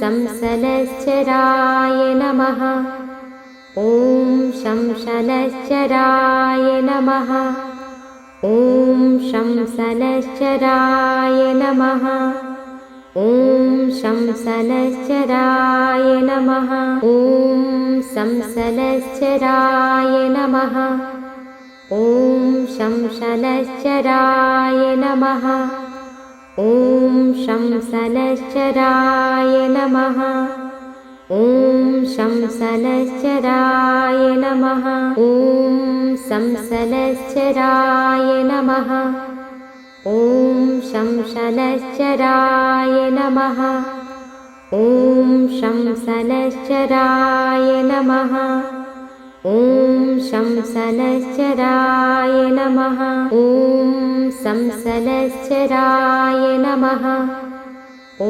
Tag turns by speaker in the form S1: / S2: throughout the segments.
S1: संसलश्चराय नमः। ॐ शंशनश्चराय नमः। ॐ शंसनश्चराय नमः। ॐ शंसनश्चराय नमः। ॐ संसलश्चराय नमः। ॐ शंशनश्चराय नमः। ॐ शंसनश्चराय नमः। ॐ शंसनश्चराय नमः। ॐ संसलश्चराय नमः। ॐ शंसनश्चराय नमः। ॐ शंसनश्चराय नमः। ॐ शंसनश्चराय नमः। ॐ संसलश्चराय नमः। ॐ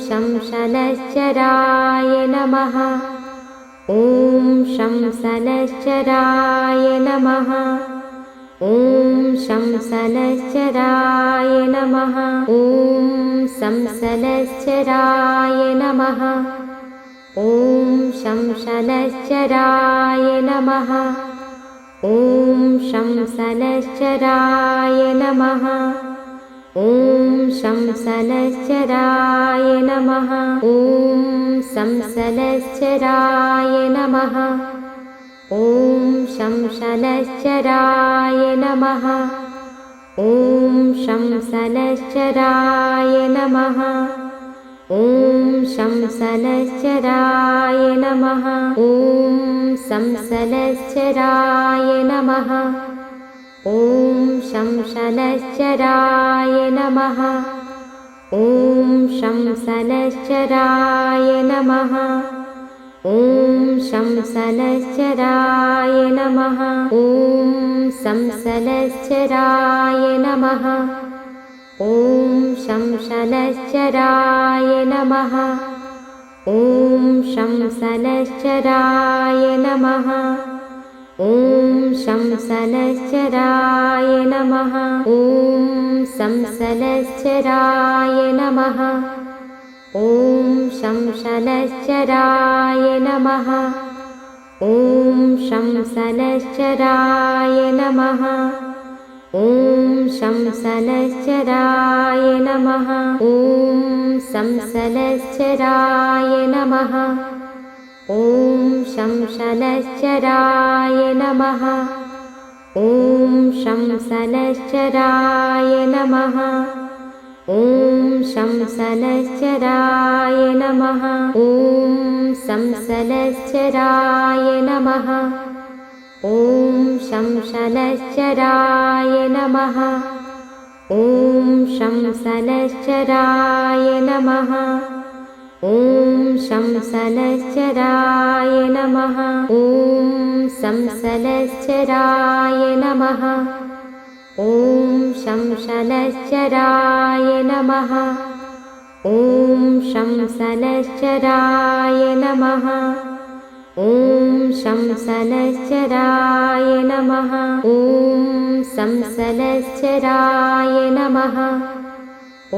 S1: शंसनश्चराय नमः। ॐ शंसनश्चराय नमः। ॐ शंसनश्चराय नमः। ॐ संसलश्चराय नमः। ॐ शंसनश्चराय नमः। ॐ शंसनश्चराय नमः। ॐ शंसनश्चराय नमः। ॐ संसलश्चराय नमः। ॐ शंसनश्चराय नमः। ॐ शंसनश्चराय नमः। ॐ शंसनश्चराय नमः। ॐ संसलश्चराय नमः। ॐ शंसनश्चराय नमः। ॐ शंसनश्चराय नमः। ॐ शंसनश्चराय नमः। ॐ संसलश्चराय नमः। ॐ शंसनश्चराय नमः। ॐ शंसनश्चराय नमः। ॐ शंसनश्चराय नमः। ॐ संसलश्चराय नमः। ॐ शंसनश्चराय नमः। ॐ शंसनश्चराय नमः। ॐ शंसनश्चराय नमः। ॐ संसलश्चराय नमः। ॐ शंसनश्चराय नमः। ॐ शंसनश्चराय नमः। ॐ शंसनश्चराय नमः। ॐ संसलश्चराय नमः। ॐ शंसनश्चराय नमः। ॐ शंसनश्चराय नमः। ॐ शंसनश्चराय नमः। ॐ संसलश्चराय नमः। ॐ शंसनश्चराय नमः। ॐ शंसनश्चराय नमः। ॐ शंसनश्चराय नमः। ॐ संसलश्चराय नमः। ॐ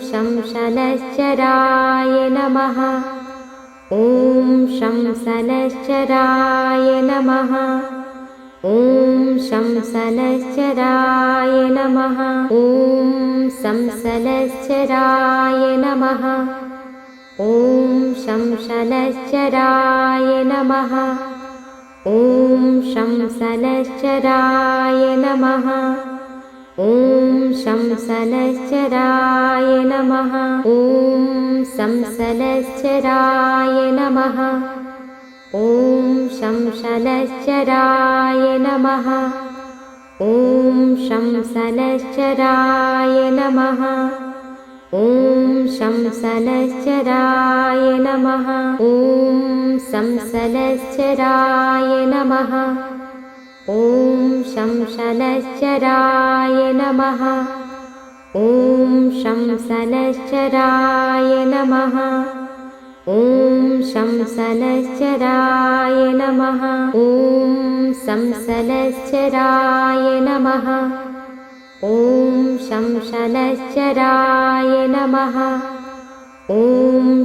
S1: शंसनश्चराय नमः। ॐ शंसनश्चराय नमः। ॐ शंसनश्चराय नमः। ॐ संसलश्चराय नमः। ॐ शंसनश्चराय नमः। ॐ शंसनश्चराय नमः। ॐ शंसनश्चराय नमः। ॐ संसलश्चराय नमः। ॐ शंसनश्चराय नमः। ॐ शंसनश्चराय नमः। ॐ शंसनश्चराय नमः। ॐ संसलश्चराय नमः। ॐ शंसनश्चराय नमः। ॐ शंसनश्चराय नमः। ॐ शंसनश्चराय नमः। ॐ संसलश्चराय नमः। ॐ शंसनश्चराय नमः। ॐ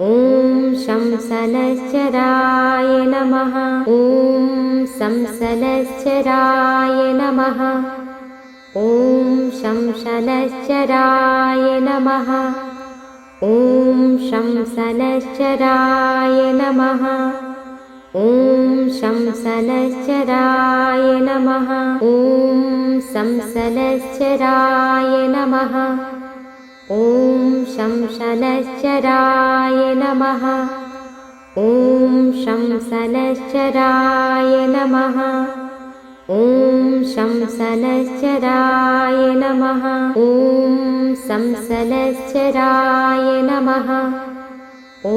S1: ॐ शंसनश्चराय नमः। ॐ संसनश्चराय नमः। ॐ शंसनश्चराय नमः। ॐ शंसनश्चराय नमः। ॐ शंसनश्चराय नमः। ॐ संसनश्चराय नमः। ॐ शंसनश्चराय नमः। ॐ शंसनश्चराय नमः। ॐ शंसनश्चराय नमः। ॐ संसनश्चराय नमः। ॐ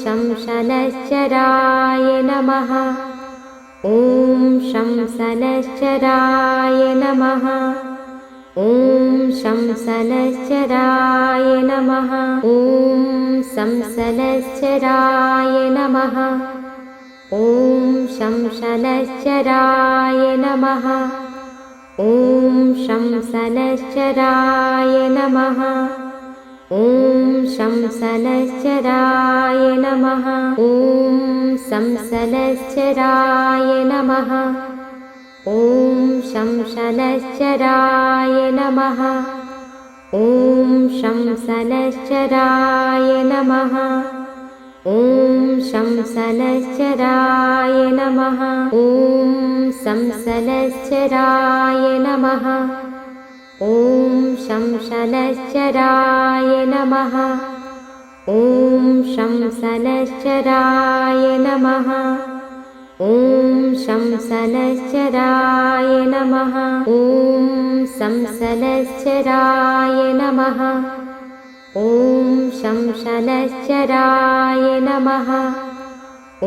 S1: शंसनश्चराय नमः। ॐ शंसनश्चराय नमः। ॐ शंसनश्चराय नमः। ॐ संसनश्चराय नमः। ॐ शंसनश्चराय नमः। ॐ शंसनश्चराय नमः। ॐ शंसनश्चराय नमः। ॐ संसनश्चराय नमः। ॐ शंसनश्चराय नमः। ॐ शंसनश्चराय नमः। ॐ शंसनश्चराय नमः। ॐ संसनश्चराय नमः। ॐ शंसनश्चराय नमः। ॐ शंसनश्चराय नमः। ॐ शंसनश्चराय नमः। ॐ संसनश्चराय नमः। ॐ शंसनश्चराय नमः। ॐ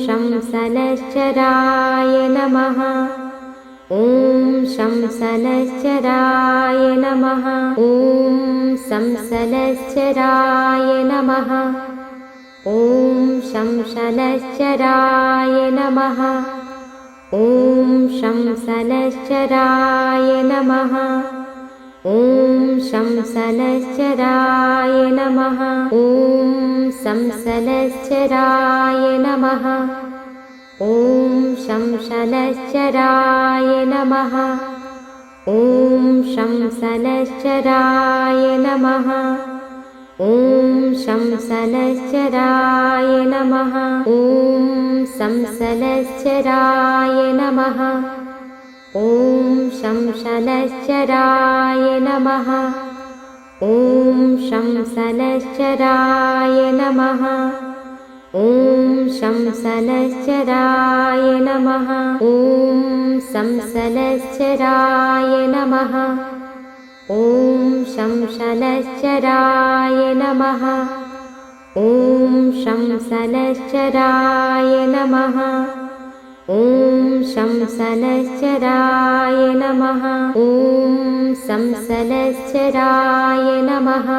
S1: शंसनश्चराय नमः। ॐ शंसनश्चराय नमः। ॐ संसनश्चराय नमः। ॐ शंसनश्चराय नमः। ॐ शंसनश्चराय नमः। ॐ शंसनश्चराय नमः। ॐ संसनश्चराय नमः। ॐ शंसनश्चराय नमः। ॐ शंसनश्चराय नमः। ॐ शंसनश्चराय नमः। ॐ संसनश्चराय नमः। ॐ शंसनश्चराय नमः। ॐ शंसनश्चराय नमः। ॐ शंसनश्चराय नमः। ॐ संसनश्चराय नमः। ॐ शंसनश्चराय नमः। ॐ शंसनश्चराय नमः। ॐ शंसनश्चराय नमः। ॐ संसनश्चराय नमः।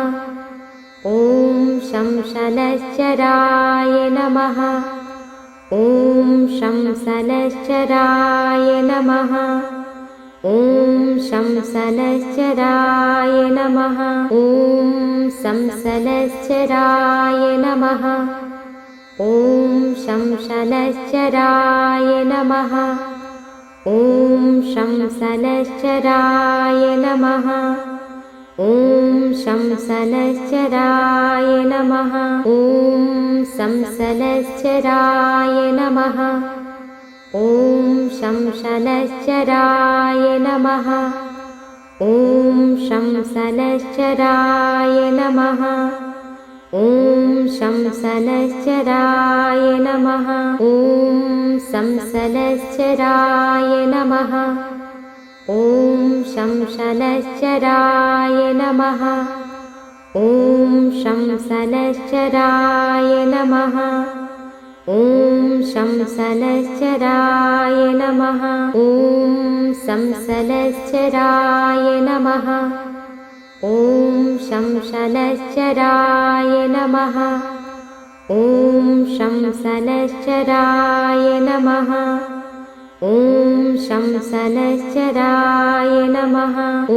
S1: ॐ शंसनश्चराय नमः। ॐ शंसनश्चराय नमः। ॐ शंसनश्चराय नमः। ॐ संसनश्चराय नमः। ॐ शंसनश्चराय नमः। ॐ शंसनश्चराय नमः। ॐ शंसनश्चराय नमः। ॐ संसनश्चराय नमः। ॐ शंसनश्चराय नमः। ॐ शंसनश्चराय नमः। ॐ शंसनश्चराय नमः। ॐ संसनश्चराय नमः। ॐ शंसनश्चराय नमः। ॐ शंसनश्चराय नमः। ॐ शंसनश्चराय नमः। ॐ संसनश्चराय नमः। ॐ शंसनश्चराय नमः। ॐ शंसनश्चराय नमः। ॐ शंसनश्चराय नमः। ॐ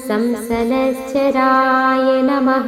S1: संसनश्चराय नमः।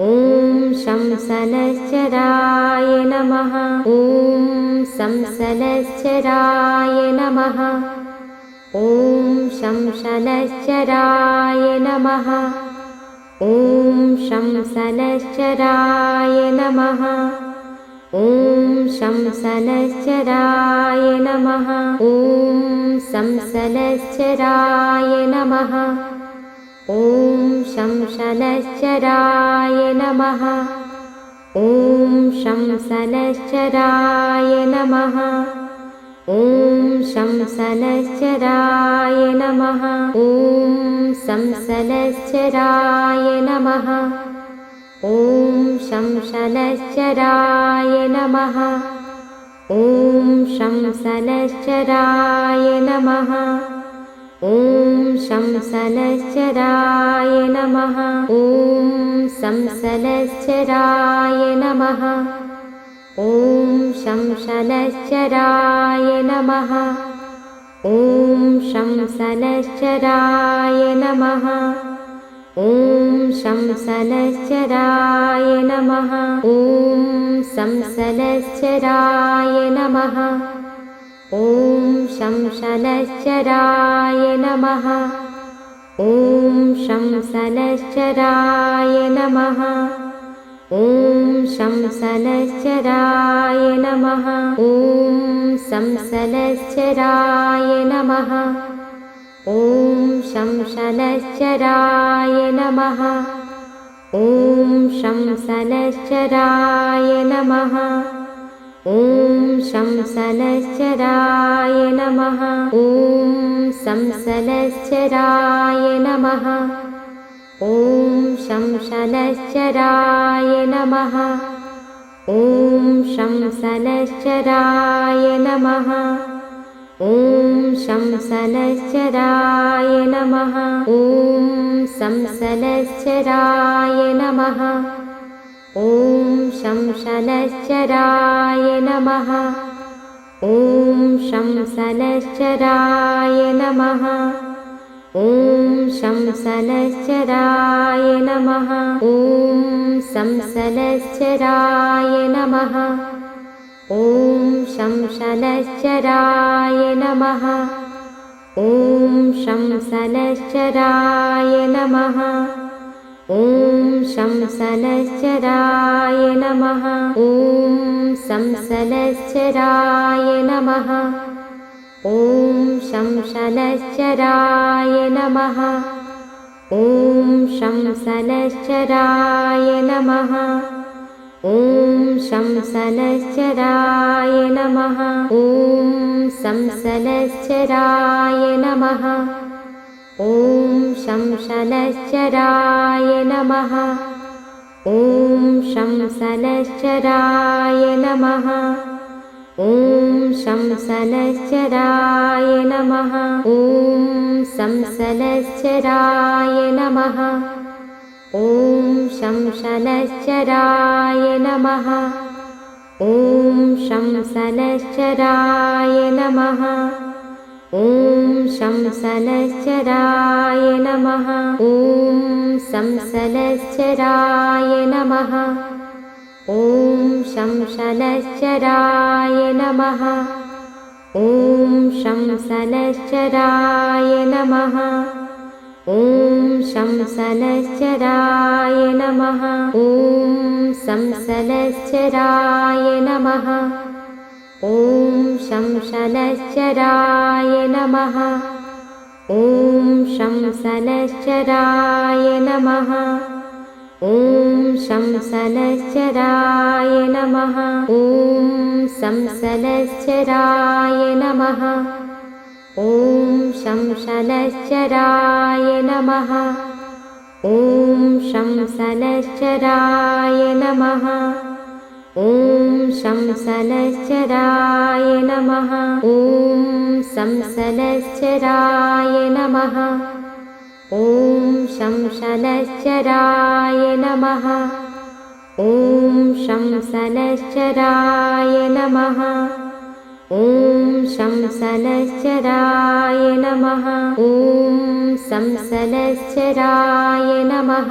S1: ॐ शंसनश्चराय नमः। ॐ संसनश्चराय नमः। ॐ शंसनश्चराय नमः। ॐ शंसनश्चराय नमः। ॐ शंसनश्चराय नमः। ॐ संसनश्चराय नमः। ॐ शंसनश्चराय नमः। ॐ शंसनश्चराय नमः। ॐ शंसनश्चराय नमः। ॐ संसनश्चराय नमः। ॐ शंसनश्चराय नमः। ॐ शंसनश्चराय नमः। ॐ शंसनश्चराय नमः। ॐ संसनश्चराय नमः। ॐ शंसनश्चराय नमः। ॐ शंसनश्चराय नमः। ॐ शंसनश्चराय नमः। ॐ संसनश्चराय नमः। ॐ शंसनश्चराय नमः। ॐ शंसनश्चराय नमः। ॐ शंसनश्चराय नमः। ॐ संसनश्चराय नमः। ॐ शंसनश्चराय नमः। ॐ शंसनश्चराय नमः। ॐ शंसनश्चराय नमः। ॐ संसनश्चराय नमः। ॐ शंसनश्चराय नमः। ॐ शंसनश्चराय नमः। ॐ शंसनश्चराय नमः। ॐ संसनश्चराय नमः। ॐ शंसनश्चराय नमः। ॐ शंसनश्चराय नमः। ॐ शंसनश्चराय नमः। ॐ संसनश्चराय नमः। ॐ शंसनश्चराय नमः। ॐ शंसनश्चराय नमः। ॐ शंसनश्चराय नमः। ॐ संसनश्चराय नमः। ॐ शंसनश्चराय नमः। ॐ शंसनश्चराय नमः। ॐ शंसनश्चराय नमः। ॐ संसनश्चराय नमः। ॐ शंसनश्चराय नमः। ॐ शंसनश्चराय नमः। ॐ शंसनश्चराय नमः। ॐ संसनश्चराय नमः। ॐ शंसनश्चराय नमः। ॐ शंसनश्चराय नमः। ॐ शंसनश्चराय नमः। ॐ संसनश्चराय नमः। ॐ शंसनश्चराय नमः। ॐ शंसनश्चराय नमः। ॐ शंसनश्चराय नमः। ॐ संसनश्चराय नमः। ॐ शंसनश्चराय नमः। ॐ शंसनश्चराय नमः। ॐ शंसनश्चराय नमः। ॐ संसनश्चराय नमः। ॐ शंसनश्चराय नमः। ॐ शंसनश्चराय नमः। ॐ शंसनश्चराय नमः। ॐ संसनश्चराय नमः। ॐ शंसनश्चराय नमः। ॐ शंसनश्चराय नमः। ॐ शंसनश्चराय नमः। ॐ संसनश्चराय नमः।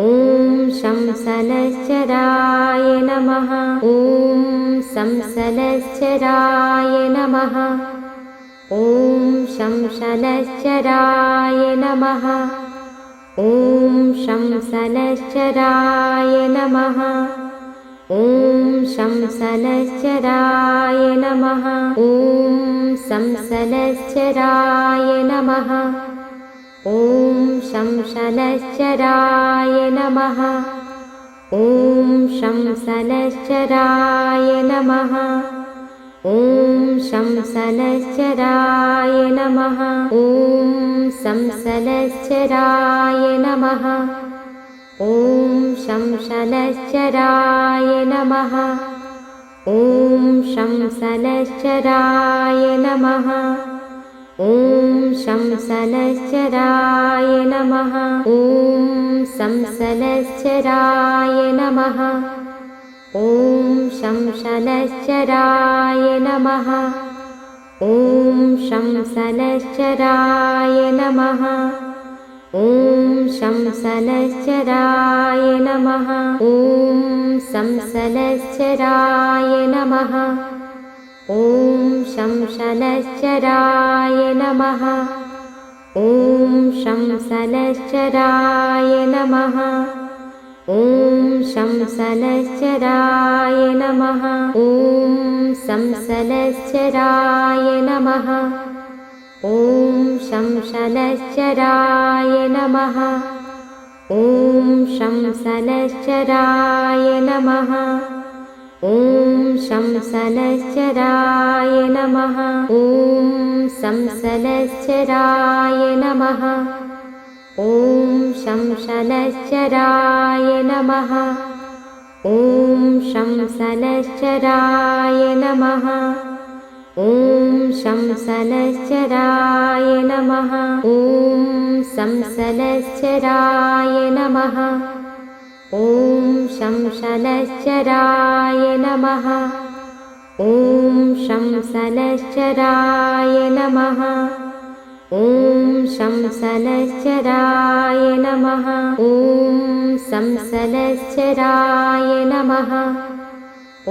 S1: ॐ शंसनश्चराय नमः। ॐ संसनश्चराय नमः। ॐ शंसनश्चराय नमः। ॐ शंसनश्चराय नमः। ॐ शंसनश्चराय नमः। ॐ संसनश्चराय नमः। ॐ शंसनश्चराय नमः। ॐ शंसनश्चराय नमः। ॐ शंसनश्चराय नमः। ॐ संसनश्चराय नमः। ॐ शंसनश्चराय नमः। ॐ शंसनश्चराय नमः। ॐ शंसनश्चराय नमः। ॐ संसनश्चराय नमः। ॐ शंसनश्चराय नमः। ॐ शंसनश्चराय नमः। ॐ शंसनश्चराय नमः। ॐ संसनश्चराय नमः। ॐ शंसनश्चराय नमः। ॐ शंसनश्चराय नमः। ॐ शंसनश्चराय नमः। ॐ संसनश्चराय नमः। ॐ शंसनश्चराय नमः। ॐ शंसनश्चराय नमः। ॐ शंसनश्चराय नमः। ॐ संसनश्चराय नमः। ॐ शंसनश्चराय नमः। ॐ शंसनश्चराय नमः। ॐ शंसनश्चराय नमः। ॐ संसनश्चराय नमः। ॐ शंसनश्चराय नमः। ॐ शंसनश्चराय नमः। ॐ शंसनश्चराय नमः। ॐ संसनश्चराय नमः। ॐ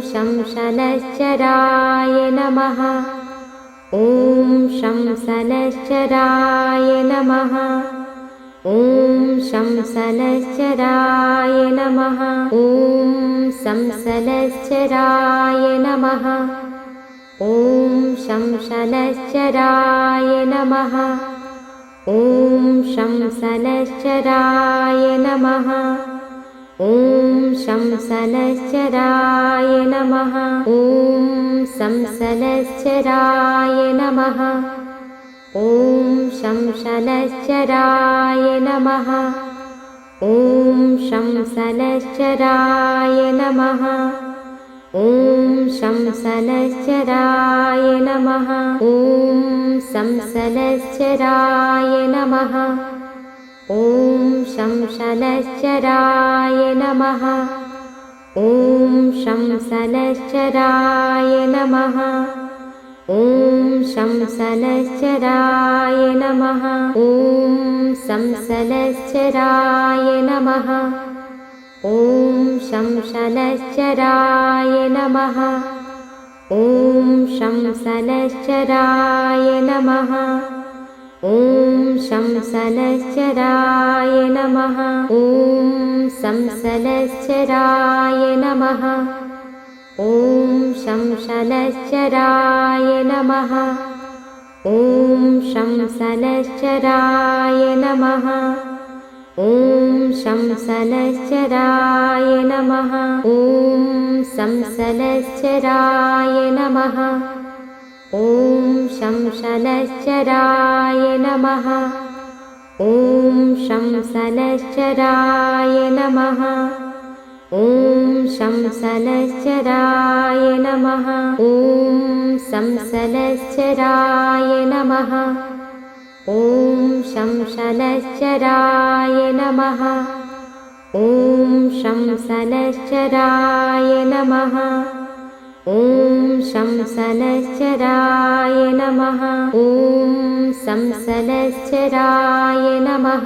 S1: शंसनश्चराय नमः। ॐ शंसनश्चराय नमः। ॐ शंसनश्चराय नमः। ॐ संसनश्चराय नमः। ॐ शंसनश्चराय नमः। ॐ शंसनश्चराय नमः। ॐ शंसनश्चराय नमः। ॐ संसनश्चराय नमः। ॐ शंसनश्चराय नमः। ॐ शंसनश्चराय नमः। ॐ शंसनश्चराय नमः। ॐ संसनश्चराय नमः। ॐ शंसनश्चराय नमः। ॐ शंसनश्चराय नमः। ॐ शंसनश्चराय नमः। ॐ संसनश्चराय नमः। ॐ शंसनश्चराय नमः। ॐ शंसनश्चराय नमः। ॐ शंसनश्चराय नमः। ॐ संसनश्चराय नमः। ॐ शंसनश्चराय नमः। ॐ शंसनश्चराय नमः। ॐ शंसनश्चराय नमः। ॐ संसनश्चराय नमः। ॐ शंसनश्चराय नमः। ॐ शंसनश्चराय नमः। ॐ शंसनश्चराय नमः। ॐ संसनश्चराय नमः। ॐ शंसनश्चराय नमः। ॐ शंसनश्चराय नमः। ॐ शंसनश्चराय नमः। ॐ संसनश्चराय नमः।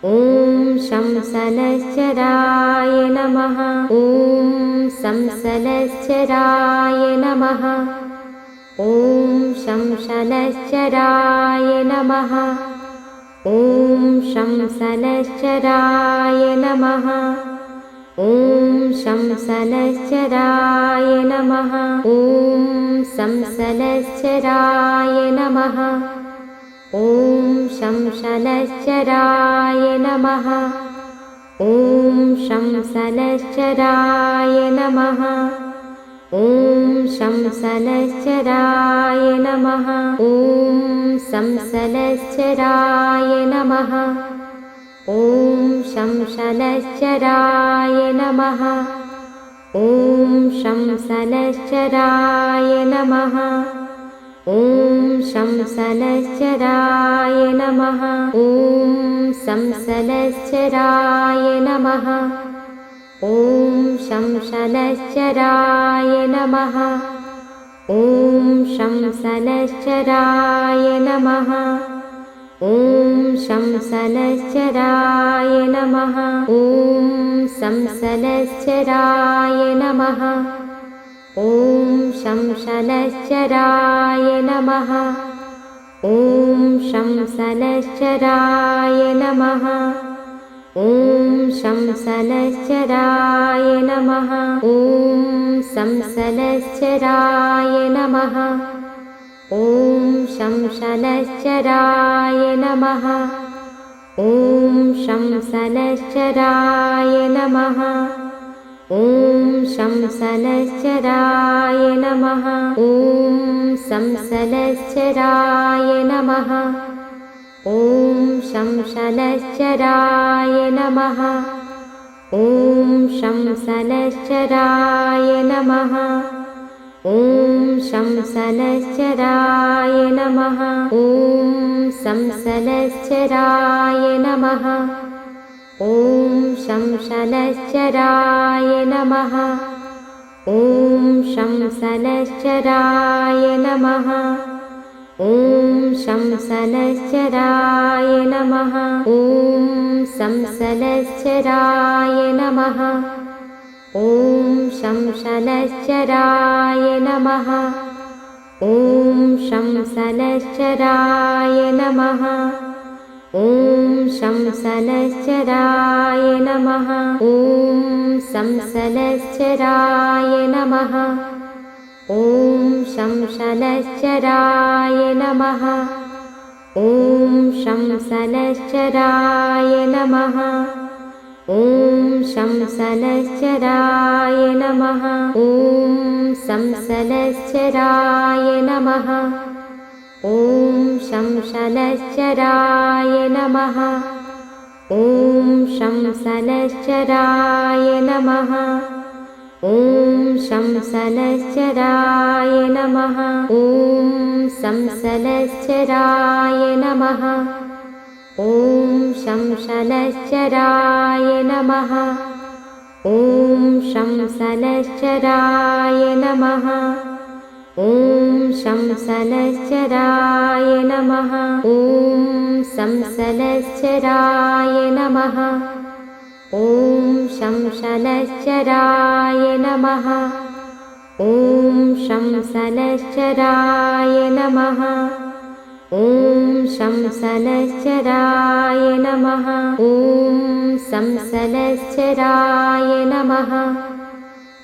S1: ॐ शंसनश्चराय नमः। ॐ संसनश्चराय नमः। ॐ शंसनश्चराय नमः। ॐ शंसनश्चराय नमः। ॐ शंसनश्चराय नमः। ॐ संसनश्चराय नमः। ॐ शंसनश्चराय नमः। ॐ शंसनश्चराय नमः। ॐ शंसनश्चराय नमः। ॐ संसनश्चराय नमः। ॐ शंसनश्चराय नमः। ॐ शंसनश्चराय नमः। ॐ शंसनश्चराय नमः। ॐ संसनश्चराय नमः। ॐ शंसनश्चराय नमः। ॐ शंसनश्चराय नमः। ॐ शंसनश्चराय नमः। ॐ संसनश्चराय नमः। ॐ शंसनश्चराय नमः। ॐ शंसनश्चराय नमः। ॐ शंसनश्चराय नमः। ॐ संसनश्चराय नमः। ॐ शंसनश्चराय नमः। ॐ शंसनश्चराय नमः। ॐ शंसनश्चराय नमः। ॐ संसनश्चराय नमः। ॐ शंसनश्चराय नमः। ॐ शंसनश्चराय नमः। ॐ शंसनश्चराय नमः। ॐ संसनश्चराय नमः। ॐ शंसनश्चराय नमः। ॐ शंसनश्चराय नमः। ॐ शंसनश्चराय नमः। ॐ संसनश्चराय नमः। ॐ शंसनश्चराय नमः। ॐ शंसनश्चराय नमः। ॐ शंसनश्चराय नमः। ॐ संसनश्चराय नमः। ॐ शंसनश्चराय नमः। ॐ शंसनश्चराय नमः। ॐ शंसनश्चराय नमः। ॐ संसनश्चराय नमः। ॐ शंसनश्चराय नमः। ॐ शंसनश्चराय नमः। ॐ शंसनश्चराय नमः। ॐ संसनश्चराय नमः। ॐ शंसनश्चराय नमः। ॐ शंसनश्चराय नमः। ॐ शंसनश्चराय नमः। ॐ संसनश्चराय नमः। ॐ शंसनश्चराय नमः। ॐ शंसनश्चराय नमः। ॐ शंसनश्चराय नमः। ॐ संसनश्चराय नमः।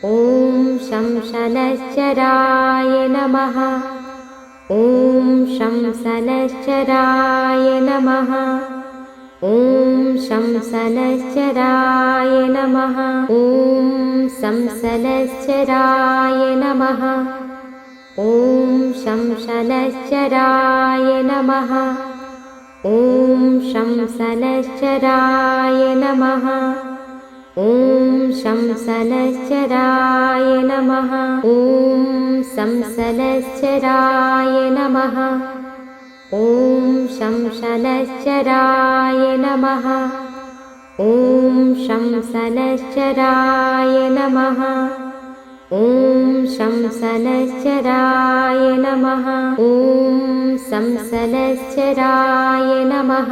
S1: ॐ शंसनश्चराय नमः। ॐ शंसनश्चराय नमः। ॐ शंसनश्चराय नमः। ॐ संसनश्चराय नमः। ॐ शंसनश्चराय नमः। ॐ शंसनश्चराय नमः। ॐ शंसनश्चराय नमः। ॐ संसनश्चराय नमः। ॐ शंसनश्चराय नमः। ॐ शंसनश्चराय नमः। ॐ शंसनश्चराय नमः। ॐ संसनश्चराय नमः।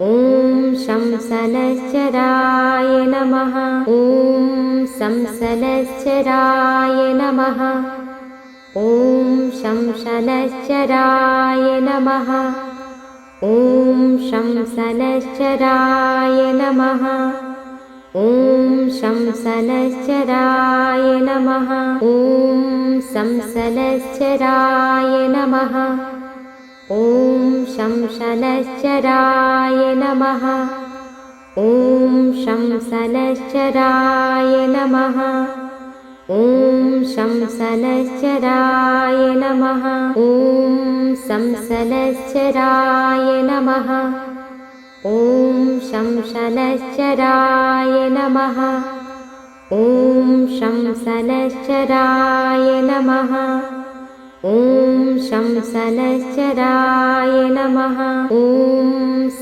S1: ॐ शंसनश्चराय नमः। ॐ संसनश्चराय नमः। ॐ शंसनश्चराय नमः। ॐ शंसनश्चराय नमः। ॐ शंसनश्चराय नमः। ॐ संसनश्चराय नमः। ॐ शंसनश्चराय नमः। ॐ शंसनश्चराय नमः। ॐ शंसनश्चराय नमः। ॐ संसनश्चराय नमः। ॐ शंसनश्चराय नमः। ॐ शंसनश्चराय नमः। ॐ शंसनश्चराय नमः। ॐ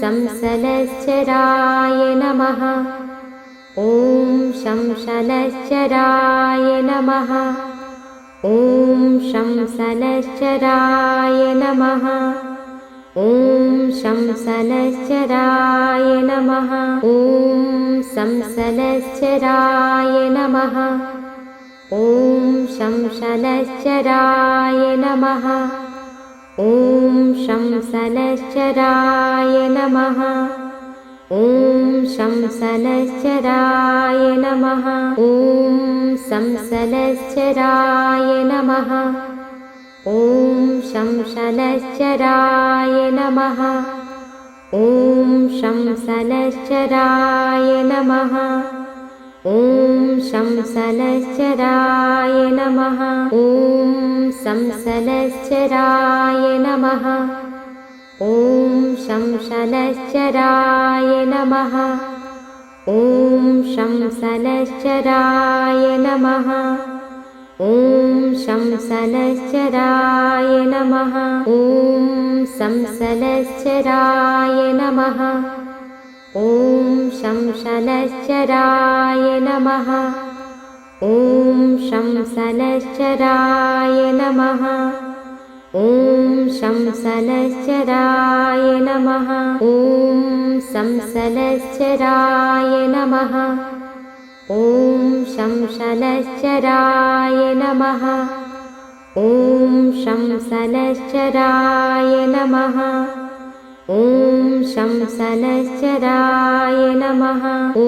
S1: संसनश्चराय नमः। ॐ शंसनश्चराय नमः। ॐ शंसनश्चराय नमः। ॐ शंसनश्चराय नमः। ॐ संसनश्चराय नमः। ॐ शंसनश्चराय नमः। ॐ शंसनश्चराय नमः। ॐ शंसनश्चराय नमः। ॐ संसनश्चराय नमः। ॐ शंसनश्चराय नमः। ॐ शंसनश्चराय नमः। ॐ शंसनश्चराय नमः। ॐ संसनश्चराय नमः। ॐ शंसनश्चराय नमः। ॐ शंसनश्चराय नमः। ॐ शंसनश्चराय नमः। ॐ संसनश्चराय नमः। ॐ शंसनश्चराय नमः। ॐ शंसनश्चराय नमः। ॐ शंसनश्चराय नमः। ॐ संसनश्चराय नमः। ॐ शंसनश्चराय नमः। ॐ शंसनश्चराय नमः। ॐ शंसनश्चराय नमः। ॐ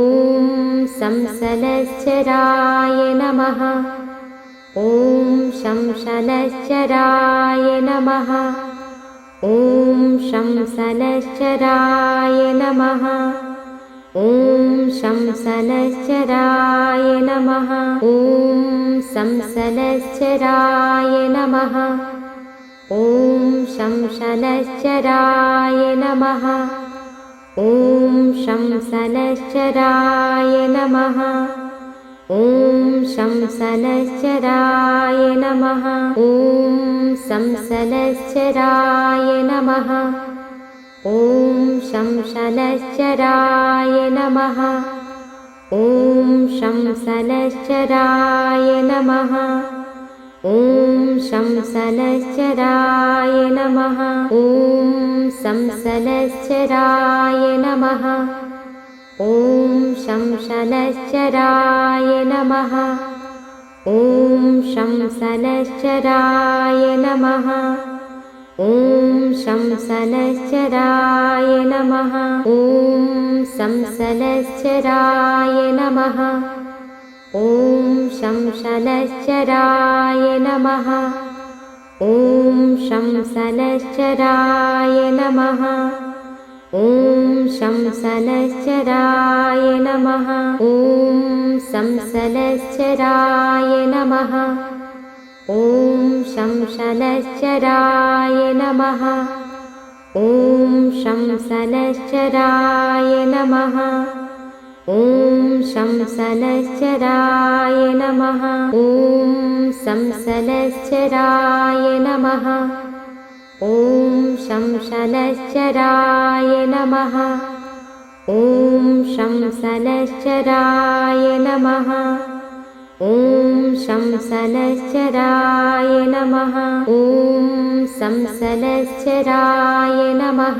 S1: संसनश्चराय नमः। ॐ शंसनश्चराय नमः। ॐ शंसनश्चराय नमः। ॐ शंसनश्चराय नमः। ॐ संसनश्चराय नमः। ॐ शंसनश्चराय नमः। ॐ शंसनश्चराय नमः। ॐ शंसनश्चराय नमः। ॐ संसनश्चराय नमः। ॐ शंसनश्चराय नमः। ॐ शंसनश्चराय नमः। ॐ शंसनश्चराय नमः। ॐ संसनश्चराय नमः। ॐ शंसनश्चराय नमः। ॐ शंसनश्चराय नमः। ॐ शंसनश्चराय नमः। ॐ संसनश्चराय नमः। ॐ शंसनश्चराय नमः। ॐ शंसनश्चराय नमः। ॐ शंसनश्चराय नमः। ॐ संसनश्चराय नमः। ॐ शंसनश्चराय नमः। ॐ शंसनश्चराय नमः। ॐ शंसनश्चराय नमः। ॐ संसनश्चराय नमः। ॐ शंसनश्चराय नमः। ॐ शंसनश्चराय नमः। ॐ शंसनश्चराय नमः। ॐ संसनश्चराय नमः।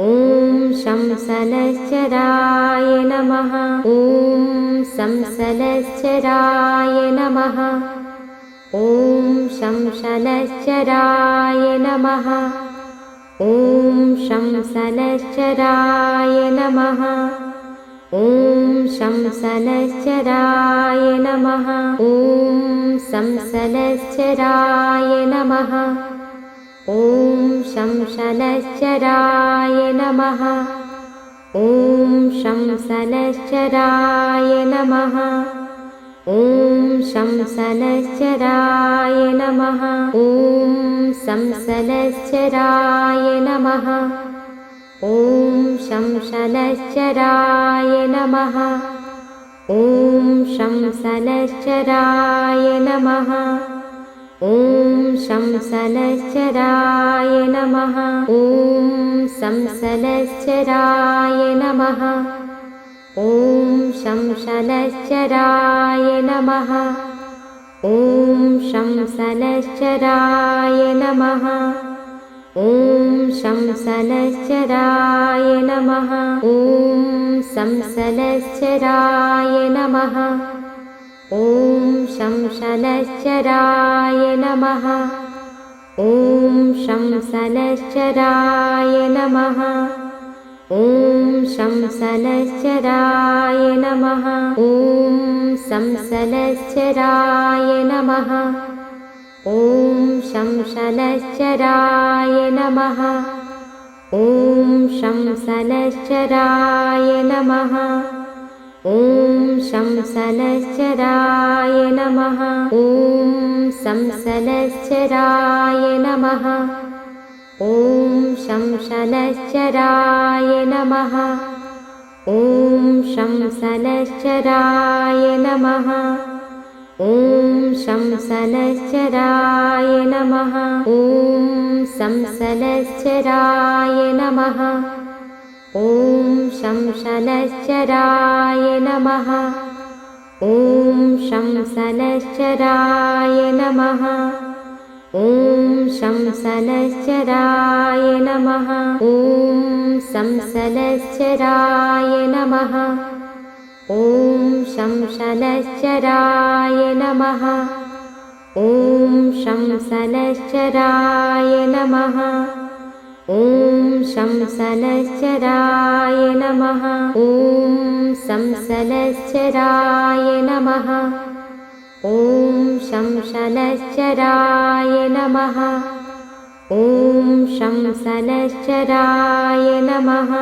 S1: ॐ शंसनश्चराय नमः। ॐ संसनश्चराय नमः। ॐ शंसनश्चराय नमः। ॐ शंसनश्चराय नमः। ॐ शंसनश्चराय नमः। ॐ संसनश्चराय नमः। ॐ शंसनश्चराय नमः। ॐ शंसनश्चराय नमः। ॐ शंसनश्चराय नमः। ॐ संसनश्चराय नमः। ॐ शंसनश्चराय नमः। ॐ शंसनश्चराय नमः। ॐ शंसनश्चराय नमः। ॐ संसनश्चराय नमः। ॐ शंसनश्चराय नमः। ॐ शंसनश्चराय नमः। ॐ शंसनश्चराय नमः। ॐ संसनश्चराय नमः। ॐ शंसनश्चराय नमः। ॐ शंसनश्चराय नमः। ॐ शंसनश्चराय नमः। ॐ संसनश्चराय नमः। ॐ शंसनश्चराय नमः। ॐ शंसनश्चराय नमः। ॐ शंसनश्चराय नमः। ॐ संसनश्चराय नमः। ॐ शंसनश्चराय नमः। ॐ शंसनश्चराय नमः। ॐ शंसनश्चराय नमः। ॐ संसनश्चराय नमः। ॐ शंसनश्चराय नमः। ॐ शंसनश्चराय नमः। ॐ शंसनश्चराय नमः। ॐ संसनश्चराय नमः। ॐ शंसनश्चराय नमः। ॐ शंसनश्चराय नमः। ॐ शंसनश्चराय नमः। ॐ संसनश्चराय नमः। ॐ शंसनश्चराय नमः। ॐ शंसनश्चराय नमः।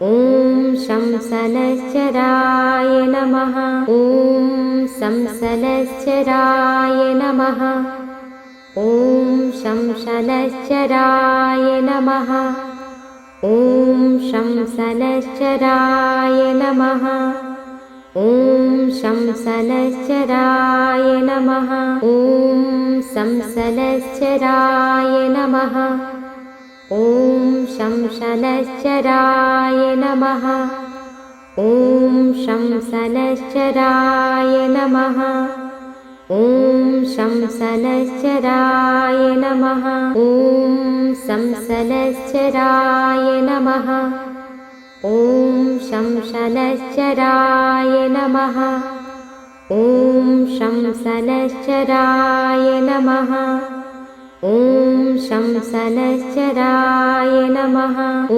S1: ॐ शंसनश्चराय नमः। ॐ संसनश्चराय नमः। ॐ शंसनश्चराय नमः। ॐ शंसनश्चराय नमः। ॐ शंसनश्चराय नमः। ॐ संसनश्चराय नमः। ॐ शंसनश्चराय नमः। ॐ शंसनश्चराय नमः। ॐ शंसनश्चराय नमः। ॐ संसनश्चराय नमः। ॐ शंसनश्चराय नमः। ॐ शंसनश्चराय नमः। ॐ शंसनश्चराय नमः। ॐ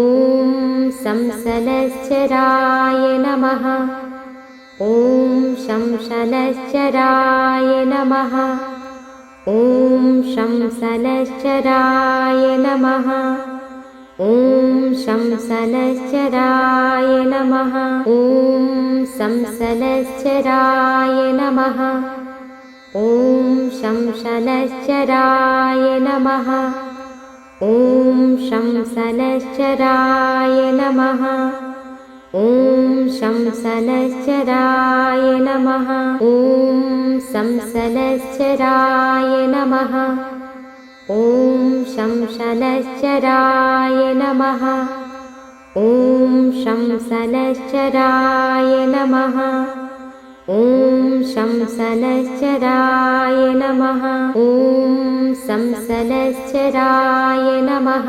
S1: संसनश्चराय नमः। ॐ शंसनश्चराय नमः। ॐ शंसनश्चराय नमः। ॐ शंसनश्चराय नमः। ॐ संसनश्चराय नमः। ॐ शंसनश्चराय नमः। ॐ शंसनश्चराय नमः। ॐ शंसनश्चराय नमः। ॐ संसनश्चराय नमः। ॐ शंसनश्चराय नमः। ॐ शंसनश्चराय नमः। ॐ शंसनश्चराय नमः। ॐ संसनश्चराय नमः।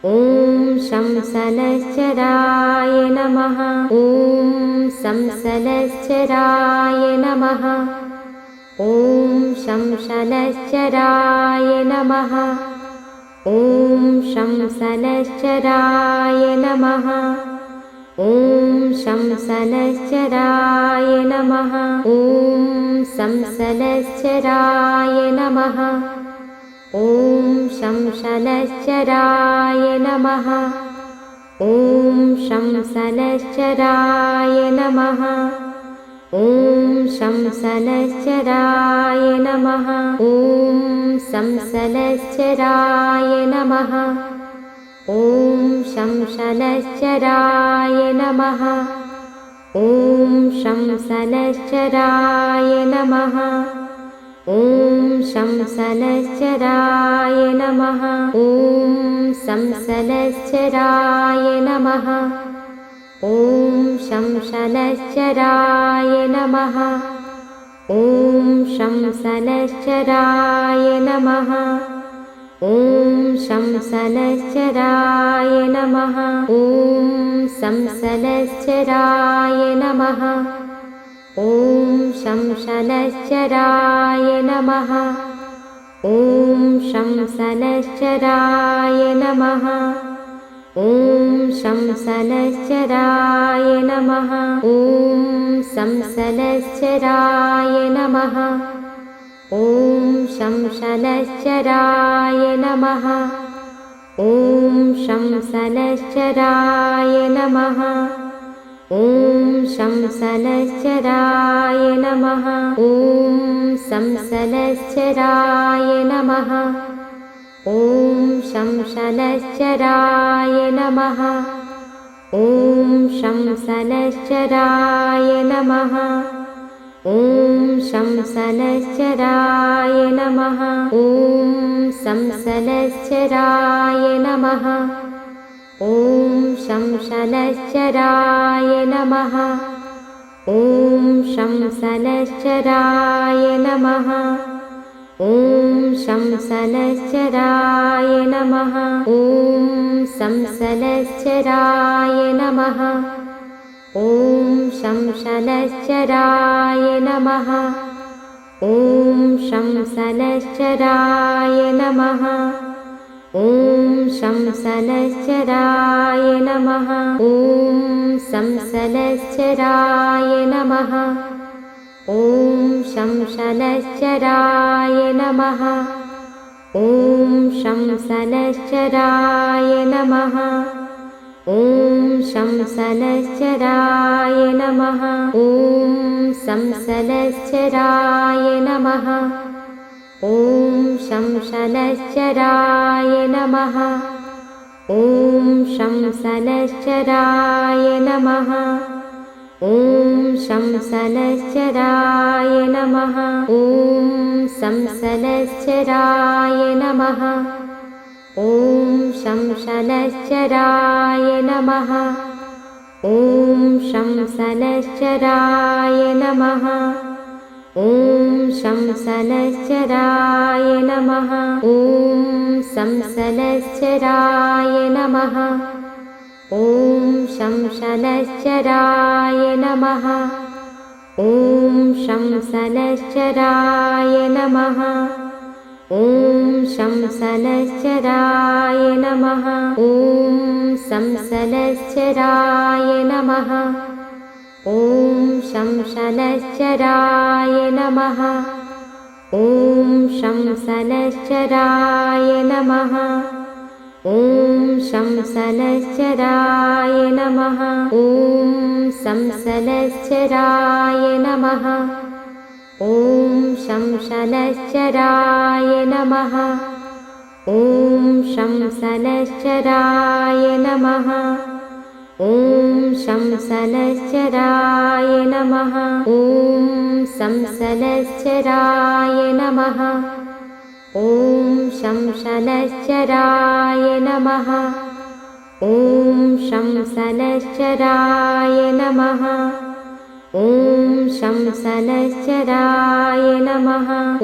S1: ॐ शंसनश्चराय नमः। ॐ संसनश्चराय नमः। ॐ शंसनश्चराय नमः। ॐ शंसनश्चराय नमः। ॐ शंसनश्चराय नमः। ॐ संसनश्चराय नमः। ॐ शंसनश्चराय नमः। ॐ शंसनश्चराय नमः। ॐ शंसनश्चराय नमः। ॐ संसनश्चराय नमः। ॐ शंसनश्चराय नमः। ॐ शंसनश्चराय नमः। ॐ शंसनश्चराय नमः। ॐ संसनश्चराय नमः। ॐ शंसनश्चराय नमः। ॐ शंसनश्चराय नमः। ॐ शंसनश्चराय नमः। ॐ संसनश्चराय नमः। ॐ शंसनश्चराय नमः। ॐ शंसनश्चराय नमः। ॐ शंसनश्चराय नमः। ॐ संसनश्चराय नमः। ॐ शंसनश्चराय नमः। ॐ शंसनश्चराय नमः। ॐ शंसनश्चराय नमः। ॐ संसनश्चराय नमः। ॐ शंसनश्चराय नमः। ॐ शंसनश्चराय नमः। ॐ शंसनश्चराय नमः। ॐ संसनश्चराय नमः। ॐ शंसनश्चराय नमः। ॐ शंसनश्चराय नमः। ॐ शंसनश्चराय नमः। ॐ संसनश्चराय नमः। ॐ शंसनश्चराय नमः। ॐ शंसनश्चराय नमः। ॐ शंसनश्चराय नमः। ॐ संसनश्चराय नमः। ॐ शंसनश्चराय नमः। ॐ शंसनश्चराय नमः। ॐ शंसनश्चराय नमः। ॐ संसनश्चराय नमः। ॐ शंसनश्चराय नमः। ॐ शंसनश्चराय नमः। ॐ शंसनश्चराय नमः। ॐ संसनश्चराय नमः। ॐ शंसनश्चराय नमः। ॐ शंसनश्चराय नमः। ॐ शंसनश्चराय नमः। ॐ संसनश्चराय नमः। ॐ शंसनश्चराय नमः। ॐ शंसनश्चराय नमः। ॐ शंसनश्चराय नमः। ॐ संसनश्चराय नमः। ॐ शंसनश्चराय नमः। ॐ शंसनश्चराय नमः। ॐ शंसनश्चराय नमः। ॐ संसनश्चराय नमः। ॐ शंसनश्चराय नमः। ॐ शंसनश्चराय नमः। ॐ शंसनश्चराय नमः। ॐ संसनश्चराय नमः। ॐ शंसनश्चराय नमः। ॐ शंसनश्चराय नमः। ॐ शंसनश्चराय नमः। ॐ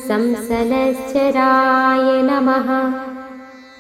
S1: संसनश्चराय नमः।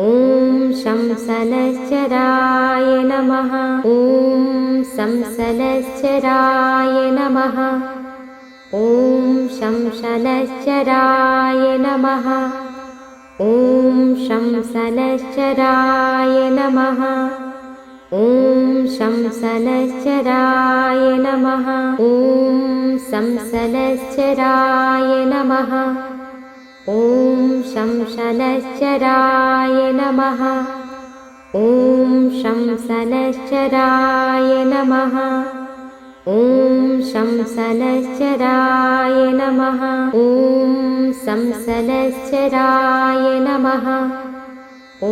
S1: ॐ शंसनश्चराय नमः। ॐ संसनश्चराय नमः। ॐ शंसनश्चराय नमः। ॐ शंसनश्चराय नमः। ॐ शंसनश्चराय नमः। ॐ संसनश्चराय नमः। ॐ शंसनश्चराय नमः। ॐ शंसनश्चराय नमः। ॐ शंसनश्चराय नमः। ॐ संसनश्चराय नमः। ॐ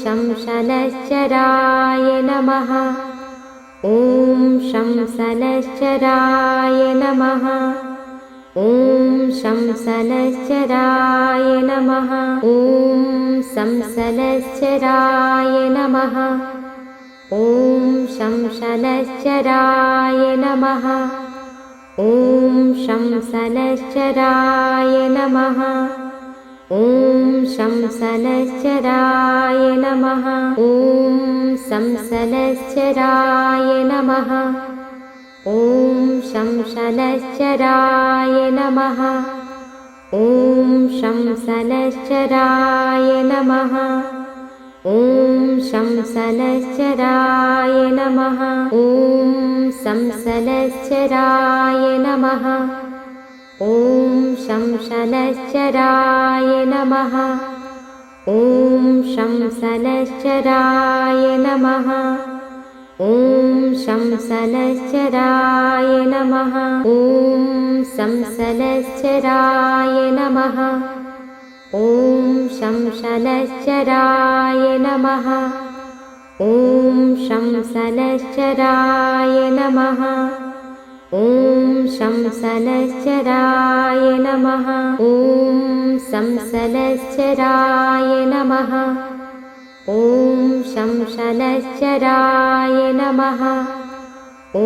S1: शंसनश्चराय नमः। ॐ शंसनश्चराय नमः। ॐ शंसनश्चराय नमः। ॐ संसनश्चराय नमः। ॐ शंसनश्चराय नमः। ॐ शंसनश्चराय नमः। ॐ शंसनश्चराय नमः। ॐ संसनश्चराय नमः। ॐ शंसनश्चराय नमः। ॐ शंसनश्चराय नमः। ॐ शंसनश्चराय नमः। ॐ संसनश्चराय नमः। ॐ शंसनश्चराय नमः। ॐ शंसनश्चराय नमः। ॐ शंसनश्चराय नमः। ॐ संसनश्चराय नमः। ॐ शंसनश्चराय नमः। ॐ शंसनश्चराय नमः। ॐ शंसनश्चराय नमः। ॐ संसनश्चराय नमः। ॐ शंसनश्चराय नमः। ॐ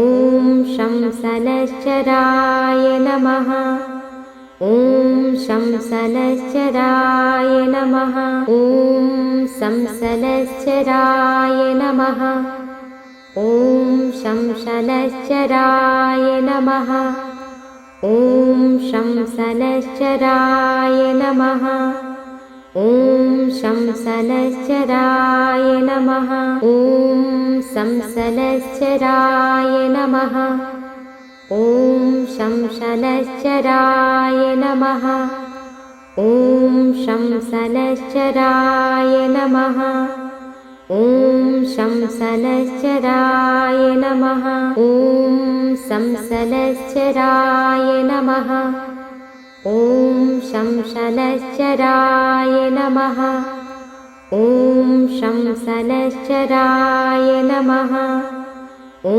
S1: शंसनश्चराय नमः। ॐ शंसनश्चराय नमः। ॐ संसनश्चराय नमः। ॐ शंसनश्चराय नमः। ॐ शंसनश्चराय नमः। ॐ शंसनश्चराय नमः। ॐ संसनश्चराय नमः। ॐ शंसनश्चराय नमः। ॐ शंसनश्चराय नमः। ॐ शंसनश्चराय नमः। ॐ संसनश्चराय नमः। ॐ शंसनश्चराय नमः। ॐ शंसनश्चराय नमः। ॐ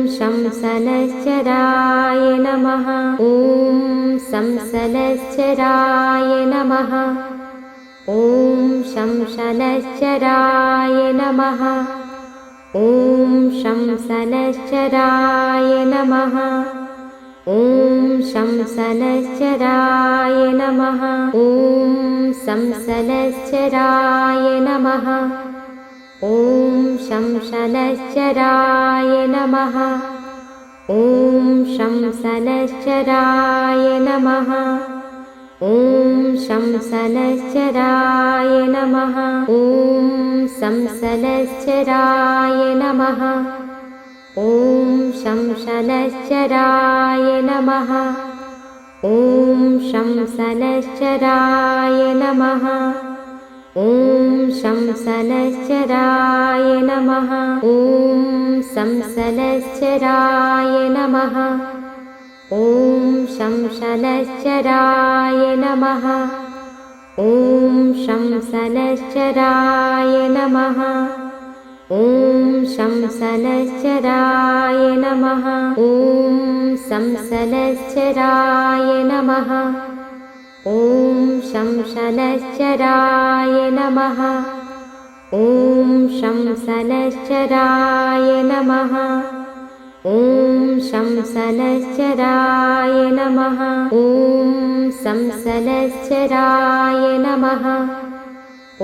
S1: शंसनश्चराय नमः। ॐ संसनश्चराय नमः। ॐ शंसनश्चराय नमः। ॐ शंसनश्चराय नमः। ॐ शंसनश्चराय नमः। ॐ संसनश्चराय नमः। ॐ शंसनश्चराय नमः। ॐ शंसनश्चराय नमः। ॐ शंसनश्चराय नमः। ॐ संसनश्चराय नमः। ॐ शंसनश्चराय नमः। ॐ शंसनश्चराय नमः। ॐ शंसनश्चराय नमः। ॐ संसनश्चराय नमः। ॐ शंसनश्चराय नमः। ॐ शंसनश्चराय नमः। ॐ शंसनश्चराय नमः। ॐ संसनश्चराय नमः। ॐ शंसनश्चराय नमः। ॐ शंसनश्चराय नमः। ॐ शंसनश्चराय नमः। ॐ संसनश्चराय नमः। ॐ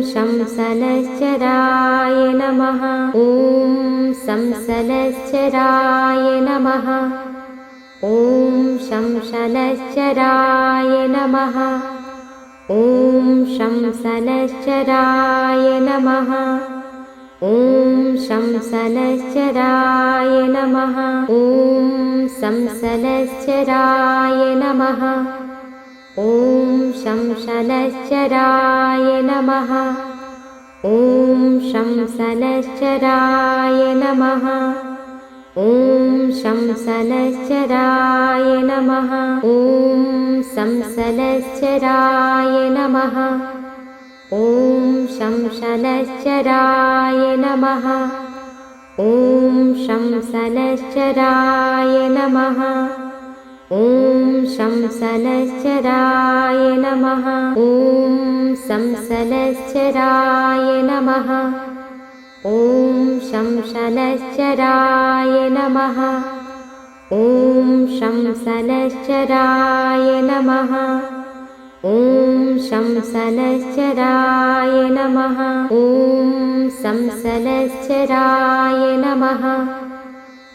S1: शंसनश्चराय नमः। ॐ संसनश्चराय नमः। ॐ शंसनश्चराय नमः। ॐ शंसनश्चराय नमः। ॐ शंसनश्चराय नमः। ॐ संसनश्चराय नमः। ॐ शंसनश्चराय नमः। ॐ शंसनश्चराय नमः। ॐ शंसनश्चराय नमः। ॐ संसनश्चराय नमः। ॐ शंसनश्चराय नमः। ॐ शंसनश्चराय नमः। ॐ शंसनश्चराय नमः। ॐ संसनश्चराय नमः। ॐ शंसनश्चराय नमः। ॐ शंसनश्चराय नमः। ॐ शंसनश्चराय नमः। ॐ संसनश्चराय नमः।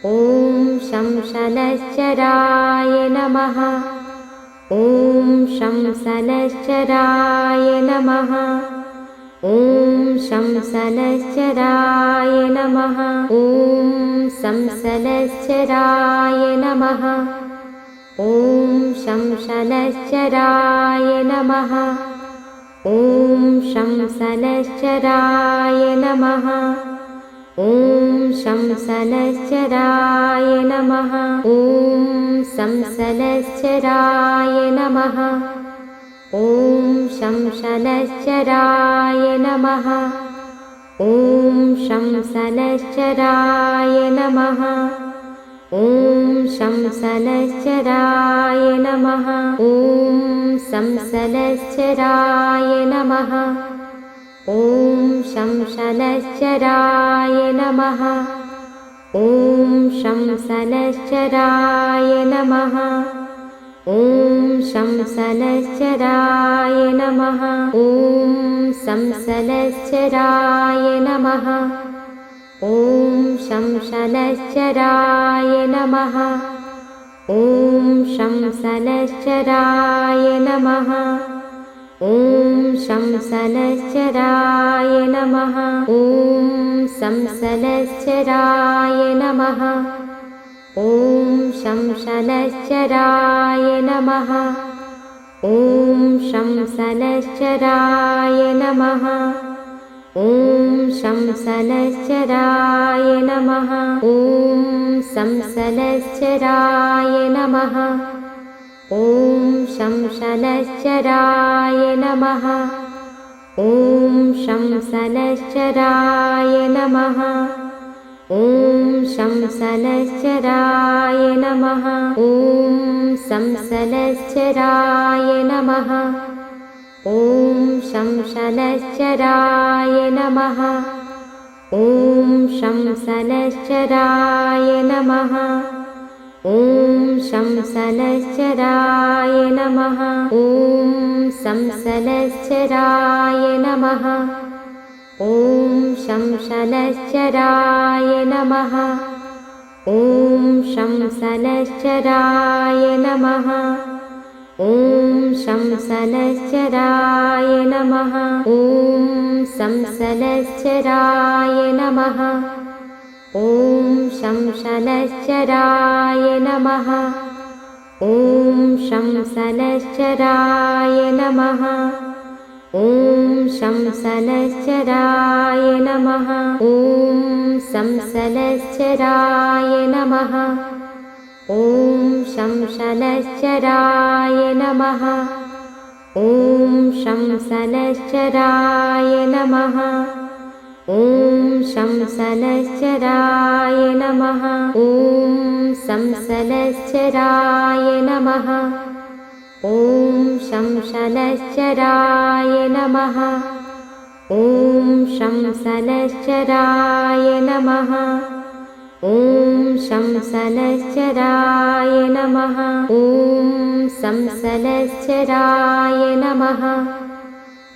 S1: ॐ शंसनश्चराय नमः। ॐ शंसनश्चराय नमः। ॐ शंसनश्चराय नमः। ॐ संसनश्चराय नमः। ॐ शंसनश्चराय नमः। ॐ शंसनश्चराय नमः। ॐ शंसनश्चराय नमः। ॐ संसनश्चराय नमः। ॐ शंसनश्चराय नमः। ॐ शंसनश्चराय नमः। ॐ शंसनश्चराय नमः। ॐ संसनश्चराय नमः। ॐ शंसनश्चराय नमः। ॐ शंसनश्चराय नमः। ॐ शंसनश्चराय नमः। ॐ संसनश्चराय नमः। ॐ शंसनश्चराय नमः। ॐ शंसनश्चराय नमः। ॐ शंसनश्चराय नमः। ॐ संसनश्चराय नमः। ॐ शंसनश्चराय नमः। ॐ शंसनश्चराय नमः। ॐ शंसनश्चराय नमः। ॐ संसनश्चराय नमः। ॐ शंसनश्चराय नमः। ॐ शंसनश्चराय नमः। ॐ शंसनश्चराय नमः। ॐ संसनश्चराय नमः। ॐ शंसनश्चराय नमः। ॐ शंसनश्चराय नमः। ॐ शंसनश्चराय नमः। ॐ संसनश्चराय नमः। ॐ शंसनश्चराय नमः। ॐ शंसनश्चराय नमः। ॐ शंसनश्चराय नमः। ॐ संसनश्चराय नमः। ॐ शंसनश्चराय नमः। ॐ शंसनश्चराय नमः। ॐ शंसनश्चराय नमः। ॐ संसनश्चराय नमः। ॐ शंसनश्चराय नमः। ॐ शंसनश्चराय नमः। ॐ शंसनश्चराय नमः। ॐ संसनश्चराय नमः। ॐ शंसनश्चराय नमः। ॐ शंसनश्चराय नमः। ॐ शंसनश्चराय नमः। ॐ संसनश्चराय नमः। ॐ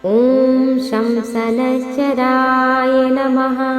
S1: ॐ शं शनैश्चराय नमः।